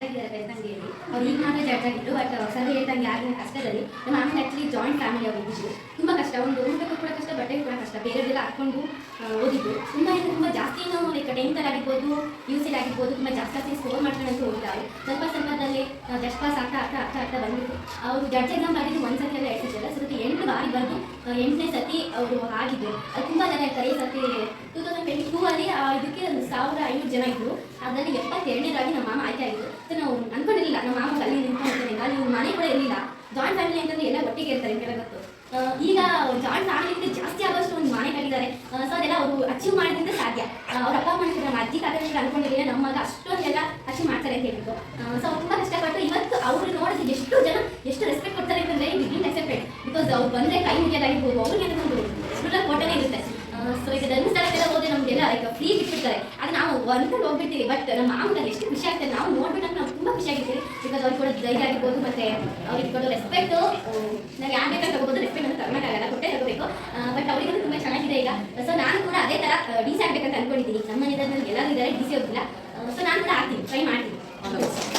ಬೆಳ್ತಂಗಡಿಯಲ್ಲಿ ಅವ್ರು ಈಗ ಮಾತ್ರ ಜಡ್ಜ್ ಆಗಿದ್ರು. ಬಟ್ ಸರ್ ಹೇಳ್ದಂಗೆ ಆಗಿನ ಕಷ್ಟದಲ್ಲಿ ನಮ್ಮ ಆಮೇಲೆ ಆ್ಯಕ್ಚುಲಿ ಜಾಯಿಂಟ್ ಫ್ಯಾಮಿಲಿ ಅವರು ಇದ್ದಿದ್ದು ತುಂಬ ಕಷ್ಟ. ಒಂದು ಊಟಕ್ಕೂ ಕೂಡ ಕಷ್ಟ, ಬಟ್ಟೆಗೂ ಕೂಡ ಕಷ್ಟ. ಬೇರೆಯವರೆಲ್ಲ ಹಾಕ್ಕೊಂಡು ಓದಿದ್ದು ತುಂಬ ಜಾಸ್ತಿ ನಾವು ಲೈಕ್ 10th ಆಗಿರ್ಬೋದು, UC ಆಗಿರ್ಬೋದು ತುಂಬ ಜಾಸ್ತಿ ಸ್ಕೋರ್ ಮಾಡ್ಕೊಂಡಂತೂ ಹೋಗಿದ್ದಾರೆ. ಸ್ವಲ್ಪದಲ್ಲೇ ಜಸ್ಟ್ ಪಾಸ್ ಆಗ್ತಾ ಬಂದ್ಬಿಟ್ಟು ಅವರು ಜಡ್ಜ್ ಎಕ್ಸಾಮ್ ಬರೆದು ಒಂದು ಸತಿ ಎಲ್ಲ 2 ಸತಿ ಅಲ್ಲ, ಸತಿ 8 ಬಾರಿ ಬರೆದು 8ನೇ ಸತಿ ಅವರು ಆಗಿದ್ರು. ಅದು ತುಂಬ ಜನ ಇರ್ತಾರೆ. ಈ ಸತಿ 2022 ಅಲ್ಲಿ ಇದಕ್ಕೆ 1500 ಜನ ಇದ್ದರು. ಅದರಲ್ಲಿ 72ನೇದಾಗಿ ನಮ್ಮ ಮಾಮ ಆಯ್ಕೆ ಆಗಿತ್ತು. ಸೊ ನಾವು ಅನ್ಕೊಂಡಿರಲಿಲ್ಲ ನಮ್ಮ ಮಾಮ ಅಲ್ಲಿ ನಿಂತ್ಕೊಂಡಿದ್ದೇನೆ, ಅಲ್ಲಿ ಮನೆ ಕೂಡ ಇರಲಿಲ್ಲ. ಜಾಯಿಂಟ್ ಫ್ಯಾಮಿಲಿ ಅಂತಂದ್ರೆ ಎಲ್ಲ ಒಟ್ಟಿಗೆ ಇರ್ತಾರೆ ನಿಮಗೆಲ್ಲ ಗೊತ್ತು. ಈಗ ಜಾಯಿಂಟ್ ಫ್ಯಾಮಿಲಿಗಿಂತ ಜಾಸ್ತಿ ಆಗೋಷ್ಟು ಒಂದು ಮನೆ ಕಟ್ಟಿದ್ದಾರೆ. ಸೊ ಅದೆಲ್ಲ ಅವರು ಅಚೀವ್ ಮಾಡೋದ್ರಿಂದ ಸಾಧ್ಯ. ಅವ್ರ ಅಪ್ಪ ಅಮ್ಮ ನಮ್ಮ ಅಜ್ಜಿ ತಾತ ಅನ್ಕೊಂಡಿರಲಿಲ್ಲ ನಮ್ಮ ಮಗ ಅಷ್ಟೊಂದೆಲ್ಲ ಅಚೀವ್ ಮಾಡ್ತಾರೆ ಅಂತ ಹೇಳ್ಬಿಟ್ಟು. ಸೊ ಅವ್ರು ತುಂಬ ಕಷ್ಟಪಟ್ಟು ಇವತ್ತು ಅವ್ರು ನೋಡಿದ್ರೆ ಎಷ್ಟು ರೆಸ್ಪೆಕ್ಟ್ ಕೊಡ್ತಾರೆ ಅಂತಂದರೆ ಡಿಗ್ರಿ ಅಕ್ಸೆಪ್ಟೆಡ್. ಬಿಕಾಸ್ ಅವ್ರು ಬಂದರೆ ಕೈ ಮುಗಿಯೋದಾಗಿರ್ಬೋದು, ಅವ್ರಿಗೆ ಒಂದು ಸ್ಟೂಡೆಂಟ್ ಫೋಟೋನೇ ಇರುತ್ತೆ. ಸೊ ಈಗ ಧರ್ಮಸ್ಥಳಕ್ಕೆಲ್ಲ ಹೋದ್ರೆ ನಮಗೆಲ್ಲ ಈಗ ಫ್ರೀ ಬಿಟ್ಬಿಡ್ತಾರೆ. ಅದು ನಾವು ಅನ್ಕೊಂಡು ಹೋಗ್ಬಿಡ್ತೀವಿ. ಬಟ್ ನಮ್ಮ ಮಾಮೂಲಿ ಎಷ್ಟು ಖುಷಿ ಆಗ್ತದೆ ನಾವು ನೋಡ್ಬಿಟ್ಟು ನಾವು ತುಂಬ ಖುಷಿ ಆಗಿರ್ತೀವಿ. ಬಿಕಾಸ್ ಅವ್ರಿಗೆ ಕೂಡ ಧೈರ್ಯ ಆಗಿರ್ಬೋದು, ಮತ್ತು ಅವ್ರಿಗೆ ಕೊಡೋ ರೆಸ್ಪೆಕ್ಟು ನಾವು ಯಾರು ಬೇಕಾದ್ರೆ ತಗೋಬೋದು. ರೆಸ್ಪೆಕ್ಟ್ ಅಂತ ತಗೊಳಕ್ಕಾಗಲ್ಲ, ಕೊಟ್ಟೆ ತಗೋಬೇಕು. ಬಟ್ ಅವರಿಗೂ ತುಂಬ ಚೆನ್ನಾಗಿದೆ ಈಗ. ಸೊ ನಾನು ಕೂಡ ಅದೇ ಥರ DC ಆಗ್ಬೇಕಂತ ಅನ್ಕೊಂಡಿದ್ದೀನಿ. ನಮ್ಮ ಮನೆಯಲ್ಲಿ ಎಲ್ಲರೂ ಇದ್ದಾರೆ, DC ಹೋಗಿಲ್ಲ. ಸೊ ನಾನು ಕೂಡ ಆಗ್ತೀನಿ, ಟ್ರೈ ಮಾಡ್ತೀನಿ.